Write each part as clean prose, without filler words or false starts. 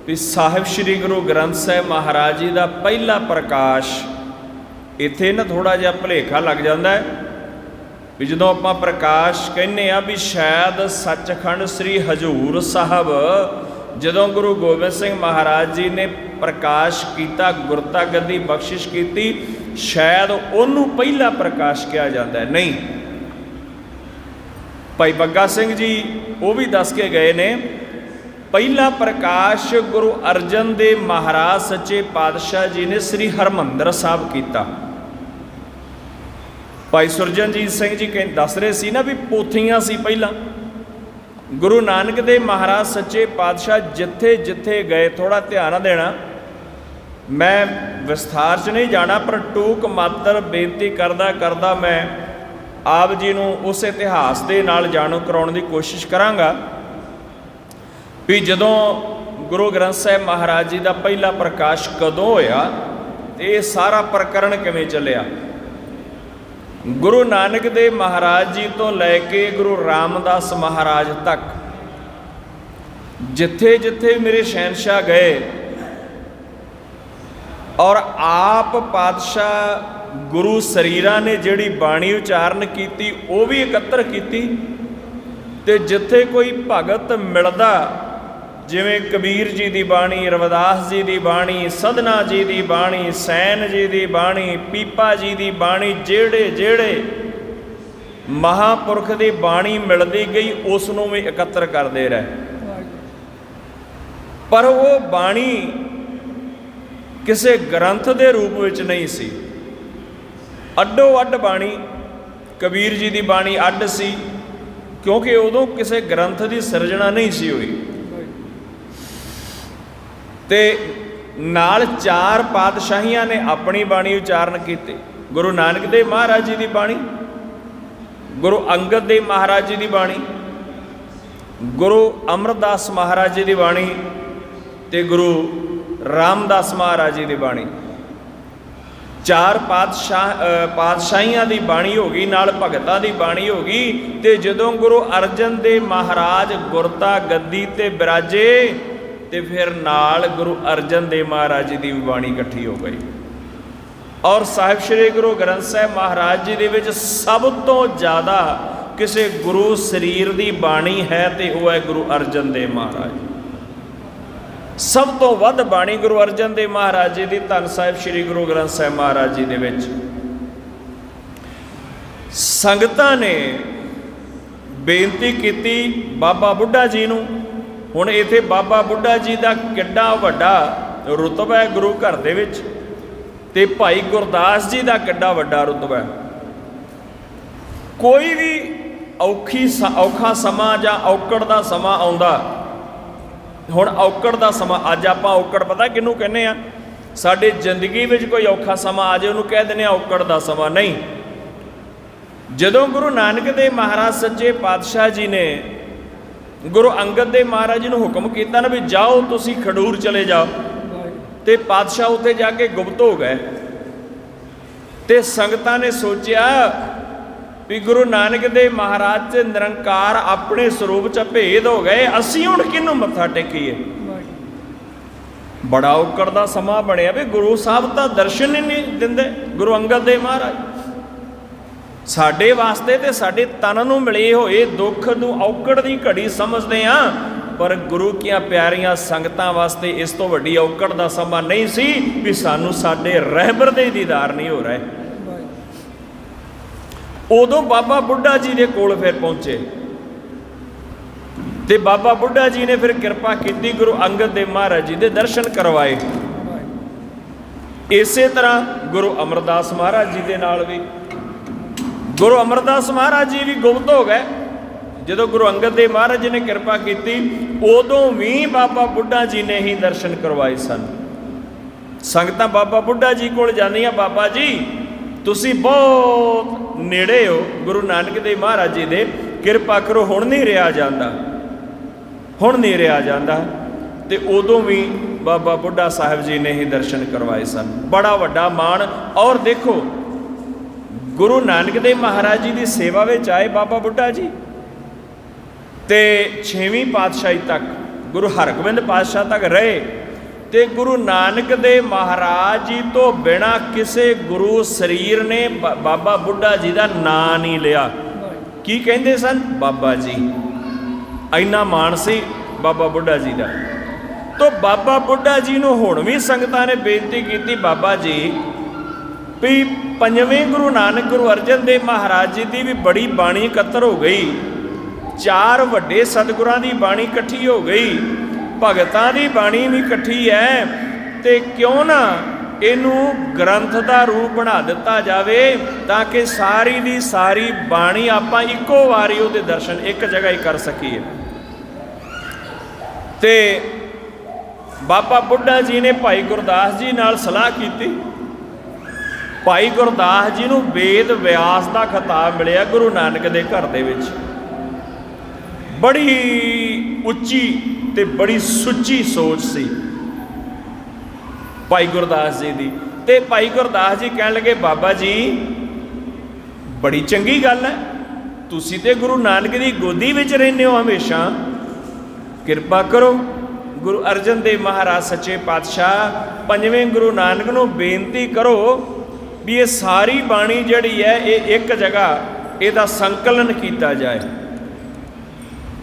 भी साहिब श्री गुरु ग्रंथ साहिब महाराज जी का पहला प्रकाश, इत्थे ना थोड़ा जिहा भुलेखा लग जाता है भी जदों आपां प्रकाश कहने आ भी शायद सचखंड श्री हजूर साहब जदों गुरु गोबिंद सिंह महाराज जी ने प्रकाश किया, गुरता गद्दी बख्शिश की, शायद उन्होंने पहला प्रकाश कहा जाता है। नहीं, भाई बग्गा सिंह जी वो भी दस के गए ने, पहला प्रकाश गुरु अर्जन देव महाराज सच्चे पातशाह जी ने श्री हरमंदर साहब किया। भाई सुरजनजीत सिंह जी कह दस रहे सी ना भी पोथियां सी पहला। गुरु नानक देव महाराज सच्चे पातशाह जिथे जिथे गए, थोड़ा ध्यान देना, मैं विस्तार च नहीं जाना पर टूक मात्र बेनती करदा करदा मैं आप जी नूं उस इतिहास दे नाल जाणू कराउण दी कोशिश करांगा भी जदों गुरु ग्रंथ साहिब महाराज जी का पहला प्रकाश कदों होया, ये सारा प्रकरण किवें चलिया। गुरु नानक देव महाराज जी तो लैके गुरु रामदास महाराज तक जिथे जिथे मेरे शहनशाह गए और आप पातशाह गुरु शरीरा ने जिहड़ी बाणी उचारण की वो भी एकत्र की, ते जिथे कोई भगत मिलदा जिवें कबीर जी की बाणी, रविदास जी की बाणी, सदना जी की बाणी, सैन जी की बाणी, पीपा जी की बाणी, जेड़े जेड़े महापुरख की बाणी मिलती गई उसनों भी एकत्र करते रहे। पर वो बाणी किसी ग्रंथ के रूप में नहीं सी, अड्डो अड्ड बाणी। कबीर जी की बाणी अड्ड सी क्योंकि उदों किसी ग्रंथ की सिरजना नहीं सी हुई, ते नाल चार पातशाहियां ने अपनी बाणी उचारण की। गुरु नानक देव महाराज जी की बाणी, गुरु अंगद देव महाराज जी की बाणी, गुरु अमरदास महाराज जी की बाणी, ते गुरु रामदास महाराज जी की बाणी। चार पातशाहियां की बाणी हो गई, नाल भगतां की बाणी हो गई। ते जदों गुरु अर्जन देव महाराज गुरता गद्दी ते बिराजे ते फिर नाल गुरु अर्जन देव महाराज जी की भी बाणी इकट्ठी हो गई। और साहिब श्री गुरु ग्रंथ साहिब महाराज जी दे विच सब तो ज़्यादा किसी गुरु शरीर की बाणी है तो वह है गुरु अर्जन देव महाराज। सब तो वध बाणी गुरु अर्जन देव महाराज जी की धन साहिब श्री गुरु ग्रंथ साहिब महाराज जी दे विच। संगतां ने बेनती की बाबा बुढ़ा जी नूं। हुण इत्थे बाबा बुढ़ा जी का किड्डा वड्डा रुतबा है गुरु घर दे विच, ते भाई गुरदास जी का किड्डा वड्डा रुतबा है। कोई भी औखा समा जां औकड़ दा समा आउंदा, हुण औकड़ दा समा अज आपां औकड़ पता किहनूं कहने आ, साडी जिंदगी विच कोई औखा समा आ जाए उहनूं कह दिंदे आ औकड़ दा समा। नहीं, जदों गुरु नानक देव महाराज सच्चे पातशाह जी ने गुरु अंगद देव महाराज जी ने हुक्म किया ना भी जाओ तुसी खडूर चले जाओ, तो पातशाह उत्थे जाके गुप्त हो गए। तो संगतां ने सोचा भी गुरु नानक देव महाराज से निरंकार अपने स्वरूप च भेद हो गए, असीं हुण किहनूं मत्था टेकीए। बड़ा औकड़ दा समा बनिया भी गुरु साहब तां दर्शन ही नहीं दिंदे गुरु अंगद देव महाराज। साडे वास्ते ते साडे तन नूं मिले होए दुख नूं औकड़ दी घड़ी समझदे आ, पर गुरु कीआं प्यारियां संगतां वास्ते इस तो वड्डी औकड़ दा समा नहीं सी भी सानूं साडे रहबर दे दीदार नहीं हो रहे। उदों बाबा बुढ़ा जी दे कोल फिर पहुंचे ते बाबा बुढ़ा जी ने फिर कृपा की गुरु अंगद देव महाराज जी दे दर्शन करवाए। इसे तरह गुरु अमरदास महाराज जी दे नाल भी गुरु अमरदास महाराज जी भी गुप्त हो गए। जदों गुरु अंगद देव महाराज जी ने कृपा की उदों भी बाबा बुढ़ा जी ने ही दर्शन करवाए सन। संगतां बाबा बुढ़ा जी कोल जांदियां, बाबा जी तुसी बहुत नेड़े हो गुरु नानक देव महाराज जी दे, कृपा करो हुण नहीं रहा जांदा, हुण नहीं रहा जांदा। ते उदों भी बाबा बुढ़ा साहब जी ने ही दर्शन करवाए सन। बड़ा वड्डा मान। और देखो गुरु नानक देव महाराज जी की सेवा में आए बाबा बुढ़ा जी, ते 6वीं पातशाही तक ਗੁਰੂ ਹਰਗੋਬਿੰਦ ਪਾਤਸ਼ਾਹ ਤੱਕ ਰਹੇ। ਤੇ ਗੁਰੂ ਨਾਨਕ ਦੇਵ ਮਹਾਰਾਜ ਜੀ ਤੋਂ ਬਿਨਾਂ ਕਿਸੇ ਗੁਰੂ ਸਰੀਰ ਨੇ ਬਾਬਾ ਬੁੱਢਾ ਜੀ ਦਾ ਨਾਂ ਨਹੀਂ ਲਿਆ। ਕੀ ਕਹਿੰਦੇ ਸਨ? ਬਾਬਾ ਜੀ। ਇੰਨਾ ਮਾਣ ਸੀ ਬਾਬਾ ਬੁੱਢਾ ਜੀ ਦਾ। ਤੋ ਬਾਬਾ ਬੁੱਢਾ ਜੀ ਨੂੰ ਹੁਣ ਵੀ ਸੰਗਤਾਂ ਨੇ ਬੇਨਤੀ ਕੀਤੀ, ਬਾਬਾ ਜੀ ਵੀ ਪੰਜਵੇਂ ਗੁਰੂ ਨਾਨਕ ਗੁਰੂ ਅਰਜਨ ਦੇਵ ਮਹਾਰਾਜ ਜੀ ਦੀ ਵੀ ਬੜੀ ਬਾਣੀ ਇਕੱਤਰ ਹੋ ਗਈ, 4 ਵੱਡੇ ਸਤਿਗੁਰਾਂ ਦੀ ਬਾਣੀ ਇਕੱਠੀ ਹੋ ਗਈ, ਭਗਤਾਂ ਦੀ ਬਾਣੀ ਵੀ ਇਕੱਠੀ ਹੈ, ਤੇ ਕਿਉਂ ਨਾ ਇਹਨੂੰ ਗ੍ਰੰਥ ਦਾ ਰੂਪ ਬਣਾ ਦਿੱਤਾ ਜਾਵੇ ਤਾਂ ਕਿ ਸਾਰੀ ਦੀ ਸਾਰੀ ਬਾਣੀ ਆਪਾਂ ਇੱਕੋ ਵਾਰੀ ਉਹਦੇ ਦਰਸ਼ਨ ਇੱਕ ਜਗ੍ਹਾ ਹੀ ਕਰ ਸਕੀਏ। ਤੇ ਬਾਬਾ ਬੁੱਢਾ ਜੀ ਨੇ ਭਾਈ ਗੁਰਦਾਸ ਜੀ ਨਾਲ ਸਲਾਹ ਕੀਤੀ। ਭਾਈ ਗੁਰਦਾਸ ਜੀ ਨੂੰ ਵੇਦ ਵਿਆਸ ਦਾ ਖਿਤਾਬ ਮਿਲਿਆ ਗੁਰੂ ਨਾਨਕ ਦੇ ਘਰ ਦੇ ਵਿੱਚ। ਬੜੀ ਉੱਚੀ ਤੇ ਬੜੀ ਸੁੱਚੀ ਸੋਚ ਸੀ ਭਾਈ ਗੁਰਦਾਸ ਜੀ ਦੀ। ਤੇ ਭਾਈ ਗੁਰਦਾਸ ਜੀ ਕਹਿਣ ਲੱਗੇ, ਬਾਬਾ ਜੀ ਬੜੀ ਚੰਗੀ ਗੱਲ ਹੈ, ਤੁਸੀਂ ਤੇ ਗੁਰੂ ਨਾਨਕ ਦੀ ਗੋਦੀ ਵਿੱਚ ਰਹਿੰਦੇ ਹੋ ਹਮੇਸ਼ਾ, ਕਿਰਪਾ ਕਰੋ ਗੁਰੂ ਅਰਜਨ ਦੇਵ ਮਹਾਰਾਜ ਸੱਚੇ ਪਾਤਸ਼ਾਹ ਪੰਜਵੇਂ ਗੁਰੂ ਨਾਨਕ ਨੂੰ ਬੇਨਤੀ ਕਰੋ ਵੀ ਇਹ ਸਾਰੀ ਬਾਣੀ ਜਿਹੜੀ ਹੈ ਇਹ ਇੱਕ ਜਗ੍ਹਾ ਇਹਦਾ ਸੰਕਲਨ ਕੀਤਾ ਜਾਏ।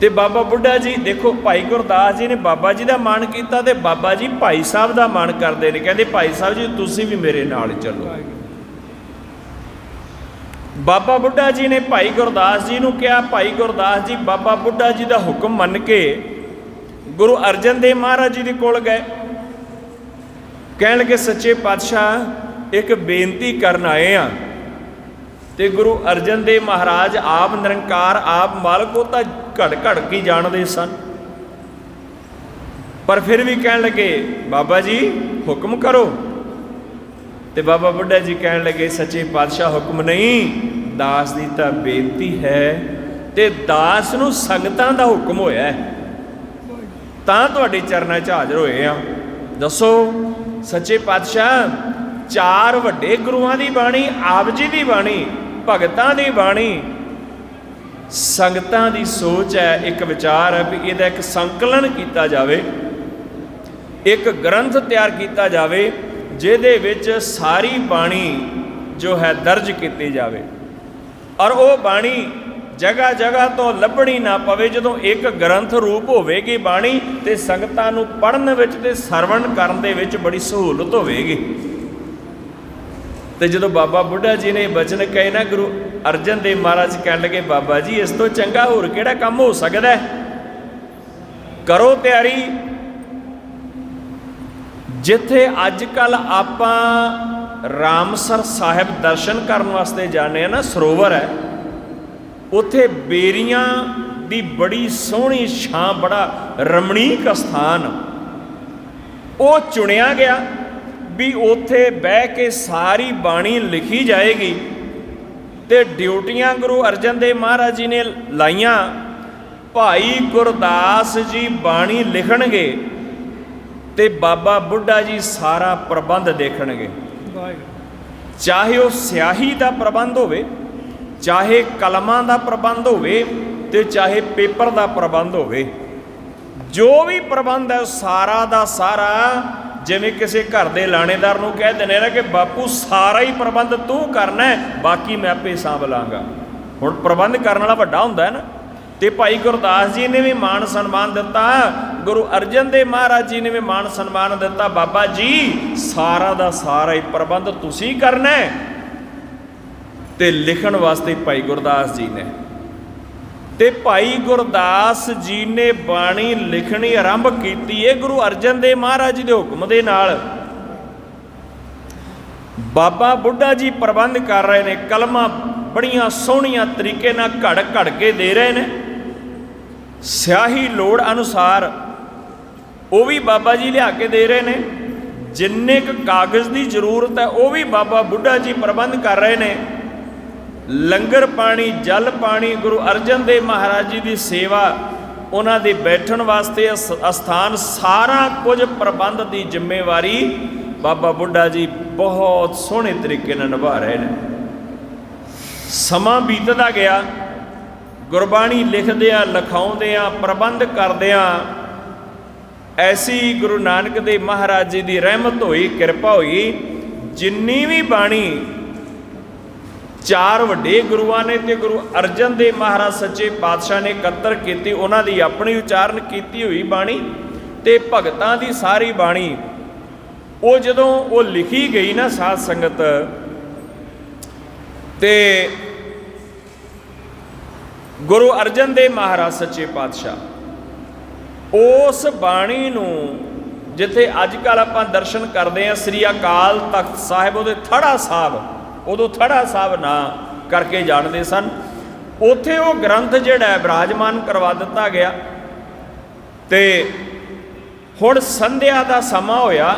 ਤੇ ਬਾਬਾ ਬੁੱਢਾ ਜੀ ਦੇਖੋ, ਭਾਈ ਗੁਰਦਾਸ ਜੀ ਨੇ ਬਾਬਾ ਜੀ ਦਾ ਮਾਣ ਕੀਤਾ ਤੇ ਬਾਬਾ ਜੀ ਭਾਈ ਸਾਹਿਬ ਦਾ ਮਾਣ ਕਰਦੇ ਨੇ। ਕਹਿੰਦੇ ਭਾਈ ਸਾਹਿਬ ਜੀ ਤੁਸੀਂ ਵੀ ਮੇਰੇ ਨਾਲ ਚੱਲੋ। ਬਾਬਾ ਬੁੱਢਾ ਜੀ ਨੇ ਭਾਈ ਗੁਰਦਾਸ ਜੀ ਨੂੰ ਕਿਹਾ। ਭਾਈ ਗੁਰਦਾਸ ਜੀ ਬਾਬਾ ਬੁੱਢਾ ਜੀ ਦਾ ਹੁਕਮ ਮੰਨ ਕੇ ਗੁਰੂ ਅਰਜਨ ਦੇਵ ਮਹਾਰਾਜ ਜੀ ਦੇ ਕੋਲ ਗਏ। ਕਹਿਣ ਲੱਗੇ, ਸੱਚੇ ਪਾਤਸ਼ਾਹ ਇੱਕ ਬੇਨਤੀ ਕਰਨ ਆਏ ਆ। ਤੇ ਗੁਰੂ ਅਰਜਨ ਦੇਵ ਮਹਾਰਾਜ ਆਪ ਨਿਰੰਕਾਰ, ਆਪ ਮਾਲਕ, ਉਹ ਤਾਂ ਘੜ ਘੜ ਕੇ ਜਾਣਦੇ ਸਨ, ਪਰ ਫਿਰ ਵੀ ਕਹਿਣ ਲੱਗੇ, ਬਾਬਾ ਜੀ ਹੁਕਮ ਕਰੋ। ਤੇ ਬਾਬਾ ਬੁੱਢਾ ਜੀ ਕਹਿਣ ਲੱਗੇ, ਸੱਚੇ ਪਾਤਸ਼ਾਹ ਹੁਕਮ ਨਹੀਂ, ਦਾਸ ਦੀ ਤਾਂ ਬੇਨਤੀ ਹੈ, ਤੇ ਦਾਸ ਨੂੰ ਸੰਗਤਾਂ ਦਾ ਹੁਕਮ ਹੋਇਆ ਹੈ ਤਾਂ ਤੁਹਾਡੇ ਚਰਨਾਂ 'ਚ ਹਾਜ਼ਰ ਹੋਏ ਆ। ਦੱਸੋ ਸੱਚੇ ਪਾਤਸ਼ਾਹ, 4 ਵੱਡੇ ਗੁਰੂਆਂ ਦੀ ਬਾਣੀ, ਆਪ ਜੀ ਦੀ ਬਾਣੀ, ਭਗਤਾਂ ਦੀ ਬਾਣੀ, ਸੰਗਤਾਂ ਦੀ ਸੋਚ ਹੈ, ਇੱਕ ਵਿਚਾਰ ਹੈ ਵੀ ਇਹਦਾ ਇੱਕ ਸੰਕਲਨ ਕੀਤਾ ਜਾਵੇ, ਇੱਕ ਗ੍ਰੰਥ ਤਿਆਰ ਕੀਤਾ ਜਾਵੇ ਜਿਹਦੇ ਵਿੱਚ ਸਾਰੀ ਬਾਣੀ ਜੋ ਹੈ ਦਰਜ ਕੀਤੀ ਜਾਵੇ, ਔਰ ਉਹ ਬਾਣੀ ਜਗ੍ਹਾ ਜਗ੍ਹਾ ਤੋਂ ਲੱਭਣੀ ਨਾ ਪਵੇ। ਜਦੋਂ ਇੱਕ ਗ੍ਰੰਥ ਰੂਪ ਹੋਵੇਗੀ ਬਾਣੀ, ਤੇ ਸੰਗਤਾਂ ਨੂੰ ਪੜ੍ਹਨ ਵਿੱਚ ਤੇ ਸਰਵਣ ਕਰਨ ਦੇ ਵਿੱਚ ਬੜੀ ਸਹੂਲਤ ਹੋਵੇਗੀ। ਤੇ ਜਦੋਂ ਬਾਬਾ ਬੁੱਢਾ ਜੀ ਨੇ ਬਚਨ ਕਹੇ ਨਾ, ਗੁਰੂ ਅਰਜਨ ਦੇਵ ਮਹਾਰਾਜ ਕਹਿਣ ਲੱਗੇ, ਬਾਬਾ ਜੀ ਇਸ ਤੋਂ ਚੰਗਾ ਹੋਰ ਕਿਹੜਾ ਕੰਮ ਹੋ ਸਕਦਾ, ਕਰੋ ਤਿਆਰੀ। ਜਿੱਥੇ ਅੱਜ ਕੱਲ੍ਹ ਆਪਾਂ ਰਾਮਸਰ ਸਾਹਿਬ ਦਰਸ਼ਨ ਕਰਨ ਵਾਸਤੇ ਜਾਂਦੇ ਆ ਨਾ, ਸਰੋਵਰ ਹੈ, ਉੱਥੇ ਬੇਰੀਆਂ ਦੀ ਬੜੀ ਸੋਹਣੀ ਛਾਂ, ਬੜਾ ਰਮਣੀਕ ਅਸਥਾਨ ਉਹ ਚੁਣਿਆ ਗਿਆ ਵੀ ਉੱਥੇ ਬਹਿ ਕੇ ਸਾਰੀ ਬਾਣੀ ਲਿਖੀ ਜਾਏਗੀ। ਤੇ ਡਿਊਟੀਆਂ ਗੁਰੂ ਅਰਜਨ ਦੇਵ ਮਹਾਰਾਜ ਜੀ ਨੇ ਲਾਈਆਂ। ਭਾਈ ਗੁਰਦਾਸ ਜੀ ਬਾਣੀ ਲਿਖਣਗੇ ਤੇ ਬਾਬਾ ਬੁੱਢਾ ਜੀ ਸਾਰਾ ਪ੍ਰਬੰਧ ਦੇਖਣਗੇ। ਚਾਹੇ ਉਹ ਸਿਆਹੀ ਦਾ ਪ੍ਰਬੰਧ ਹੋਵੇ, ਚਾਹੇ ਕਲਮਾਂ ਦਾ ਪ੍ਰਬੰਧ ਹੋਵੇ, ਤੇ ਚਾਹੇ ਪੇਪਰ ਦਾ ਪ੍ਰਬੰਧ ਹੋਵੇ, ਜੋ ਵੀ ਪ੍ਰਬੰਧ ਹੈ ਸਾਰਾ ਦਾ ਸਾਰਾ, ਜਿਵੇਂ ਕਿਸੇ ਘਰ ਦੇ ਲਾਣੇਦਾਰ ਨੂੰ ਕਹਿ ਦਿੰਦੇ ਨਾ ਕਿ ਬਾਪੂ ਸਾਰਾ ਹੀ ਪ੍ਰਬੰਧ ਤੂੰ ਕਰਨਾ ਹੈ, ਬਾਕੀ ਮੈਂ ਆਪੇ ਸਾਂਭ ਲਾਂਗਾ। ਹੁਣ ਪ੍ਰਬੰਧ ਕਰਨ ਵਾਲਾ ਵੱਡਾ ਹੁੰਦਾ ਹੈ ਨਾ। ਤੇ ਭਾਈ ਗੁਰਦਾਸ ਜੀ ਨੇ ਵੀ ਮਾਣ ਸਨਮਾਨ ਦਿੱਤਾ, ਗੁਰੂ ਅਰਜਨ ਦੇਵ ਮਹਾਰਾਜ ਜੀ ਨੇ ਵੀ ਮਾਣ ਸਨਮਾਨ ਦਿੱਤਾ, ਬਾਬਾ ਜੀ ਸਾਰਾ ਦਾ ਸਾਰਾ ਹੀ ਪ੍ਰਬੰਧ ਤੁਸੀਂ ਕਰਨਾ ਹੈ। ਤੇ ਲਿਖਣ ਵਾਸਤੇ ਭਾਈ ਗੁਰਦਾਸ ਜੀ ਨੇ, ਤੇ ਭਾਈ ਗੁਰਦਾਸ ਜੀ ਨੇ ਬਾਣੀ ਲਿਖਣੀ ਆਰੰਭ ਕੀਤੀ ਹੈ ਗੁਰੂ ਅਰਜਨ ਦੇਵ ਮਹਾਰਾਜ ਜੀ ਦੇ ਹੁਕਮ ਦੇ ਨਾਲ। ਬਾਬਾ ਬੁੱਢਾ ਜੀ ਪ੍ਰਬੰਧ ਕਰ ਰਹੇ ਨੇ, ਕਲਮਾਂ ਬੜੀਆਂ ਸੋਹਣੀਆਂ ਤਰੀਕੇ ਨਾਲ ਘੜ ਘੜ ਕੇ ਦੇ ਰਹੇ ਨੇ, ਸਿਆਹੀ ਲੋੜ ਅਨੁਸਾਰ ਉਹ ਵੀ ਬਾਬਾ ਜੀ ਲਿਆ ਕੇ ਦੇ ਰਹੇ ਨੇ, ਜਿੰਨੇ ਕੁ ਕਾਗਜ਼ ਦੀ ਜ਼ਰੂਰਤ ਹੈ ਉਹ ਵੀ ਬਾਬਾ ਬੁੱਢਾ ਜੀ ਪ੍ਰਬੰਧ ਕਰ ਰਹੇ ਨੇ। ਲੰਗਰ ਪਾਣੀ, ਜਲ ਪਾਣੀ, ਗੁਰੂ ਅਰਜਨ ਦੇਵ ਮਹਾਰਾਜ ਜੀ ਦੀ ਸੇਵਾ, ਉਹਨਾਂ ਦੇ ਬੈਠਣ ਵਾਸਤੇ ਅਸਥਾਨ, ਸਾਰਾ ਕੁਝ ਪ੍ਰਬੰਧ ਦੀ ਜ਼ਿੰਮੇਵਾਰੀ ਬਾਬਾ ਬੁੱਢਾ ਜੀ ਬਹੁਤ ਸੋਹਣੇ ਤਰੀਕੇ ਨਾਲ ਨਿਭਾ ਰਹੇ ਨੇ। ਸਮਾਂ ਬੀਤਦਾ ਗਿਆ, ਗੁਰਬਾਣੀ ਲਿਖਦਿਆਂ, ਲਿਖਾਉਂਦਿਆਂ, ਪ੍ਰਬੰਧ ਕਰਦਿਆਂ ऐसी गुरु नानक देव महाराज जी की रहमत हुई, कृपा हुई, जिन्नी भी बाणी चार वड्डे गुरुआं ने ते गुरु अर्जन देव महाराज सच्चे पातशाह ने इकत्तर की, उन्होंने अपनी उचारण की हुई बाणी ते भगतां दी सारी बाणी वो जदों वो लिखी गई ना साध संगत, ते गुरु अर्जन देव महाराज सच्चे पातशाह उस बाणी नूं जिथे अजकल आपां दर्शन करते हैं श्री अकाल तख्त साहिब, उहदे थड़ा साहब, उदों थड़ा साहब ना करके जानते सन, उत्थे वो ग्रंथ जिहड़ा विराजमान करवा दिता गया। ते हुण संध्या दा समा होया,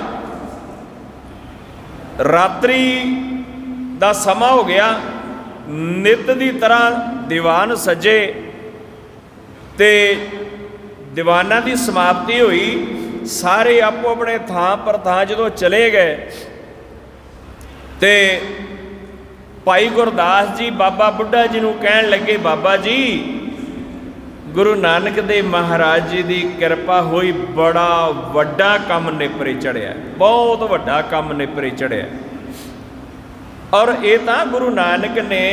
रात्रि दा समा हो गया, नित दी तरह दीवान सजे ते दीवाना की समाप्ति हुई, सारे आपो अपने थां पर थां जो चले गए तो भाई गुरदास जी बाबा बुढ़ा जी नूं कहण लगे, बाबा जी गुरु नानक देव महाराज जी की कृपा हुई, बड़ा वड्डा काम नेपरे चढ़िया, बहुत वड्डा काम नेपरे चढ़िया। और ये तो गुरु नानक ने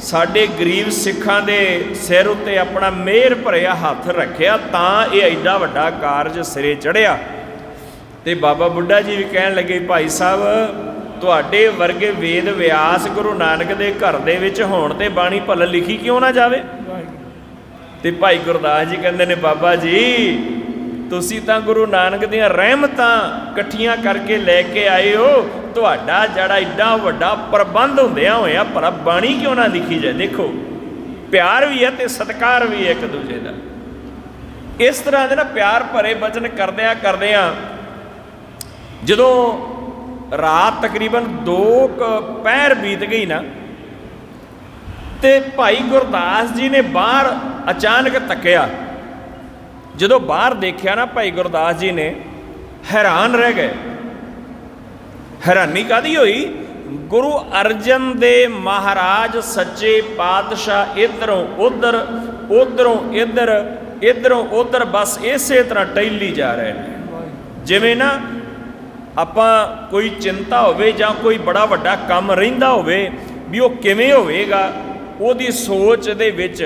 साडे गरीब सिखां दे सिर उत्ते अपना मेहर भरिया हथ रखिया, तां ये एडा वड्डा कारज सिरे चढ़िया। ते बाबा बुढ़ा जी भी कहण लगे, भाई साहब तुहाडे वर्गे वेद व्यास गुरु नानक दे घर दे विच होण ते बाणी भला लिखी क्यों ना जावे। ते भाई गुरदास जी कहंदे ने, बाबा जी तुसीं तां गुरु नानक दीआं रहमतां इकट्ठियां करके लैके आए हो, तुहाडा जड़ा एडा वड्डा प्रबंध हुंदियां होया भला बाणी क्यों ना लिखी जाए। देखो प्यार भी है तो सत्कार भी है एक दूजे का। इस तरह के ना प्यार भरे वचन करदियां करदियां जदों रात तकरीबन 2 पहर बीत गई ना, तो भाई गुरदास जी ने बाहर अचानक तकिया, जदों बाहर देखा ना भाई गुरदास जी ने हैरान रह गए। हैरानी कादी हुई, गुरु अर्जन देव महाराज सच्चे पातशाह इधरों उधर उधरों इधर इधरों उधर बस इसे तरह टहली जा रहे हैं। जिवें ना आपां कोई चिंता होवे जां कोई बड़ा वड्डा काम रहिंदा होवे भी वो किवें होवेगा, उहदी सोच दे विच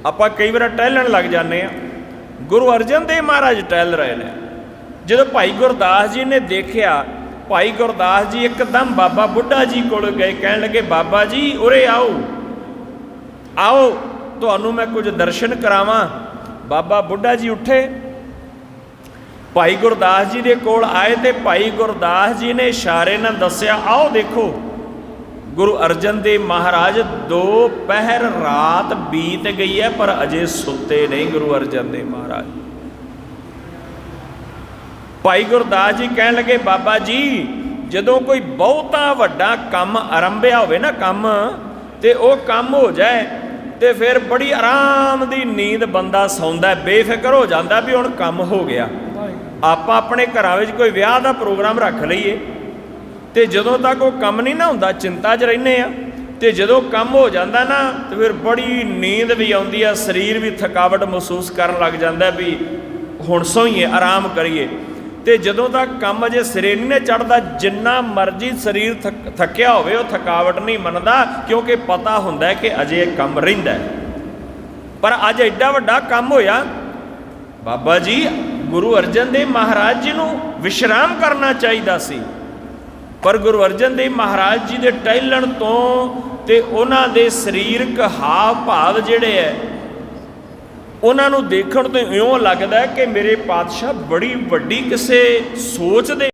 आपां कई बार टहलण लग जाते हैं। गुरु अर्जन देव महाराज टहल रहे हैं। जदों भाई गुरदास जी ने देखा, भाई गुरदास जी एकदम बाबा बुढ़ा जी को गए, कहन लगे, बाबा जी उरे आओ आओ तुहानूं मैं कुछ दर्शन करावां। बाबा बुढ़ा जी उठे, भाई गुरदास जी के कोल आए तो भाई गुरदास जी ने इशारे नाल दस्सिया, आओ देखो गुरु अर्जन देव महाराज 2 पहर रात बीत गई है पर अजे सुते नहीं गुरु अर्जन देव महाराज। भाई गुरदास जी कहन लगे, बाबा जी जदों कोई बहुता वड्डा काम आरंभिया होवे ना काम, ते वो काम हो जाए तो फिर बड़ी आराम की नींद बंदा सौंदा, बेफिक्र हो जाता भी हुण काम हो गया। आपां अपने घरां विच कोई विआह का प्रोग्राम रख लईए तो जदों तक वो काम नहीं ना हुंदा चिंता च रहिंदे आ, तो जदों काम हो जाता ना तो फिर बड़ी नींद भी आउंदी आ, शरीर भी थकावट महसूस करन लग जाता भी हुण सोईए आराम करिए। तो जदों तक काम अजे सिरे नहीं चढ़ता, जिन्ना मर्जी शरीर थकिया होवे वो थकावट नहीं मनदा, क्योंकि पता हुंदा है कि अजे काम रहिंदा है। पर अज एडा वड्डा काम होया, बाबा जी गुरु अर्जन देव महाराज जी नूं विश्राम करना चाहिदा सी, पर गुरु अर्जन देव महाराज जी दे टहलण तो ते उन्हां दे सरीरक हाव भाव जिहड़े है उन्हां नूं देखण तो इउं लगदा है कि मेरे पातशाह बड़ी वड्डी किसे सोच दे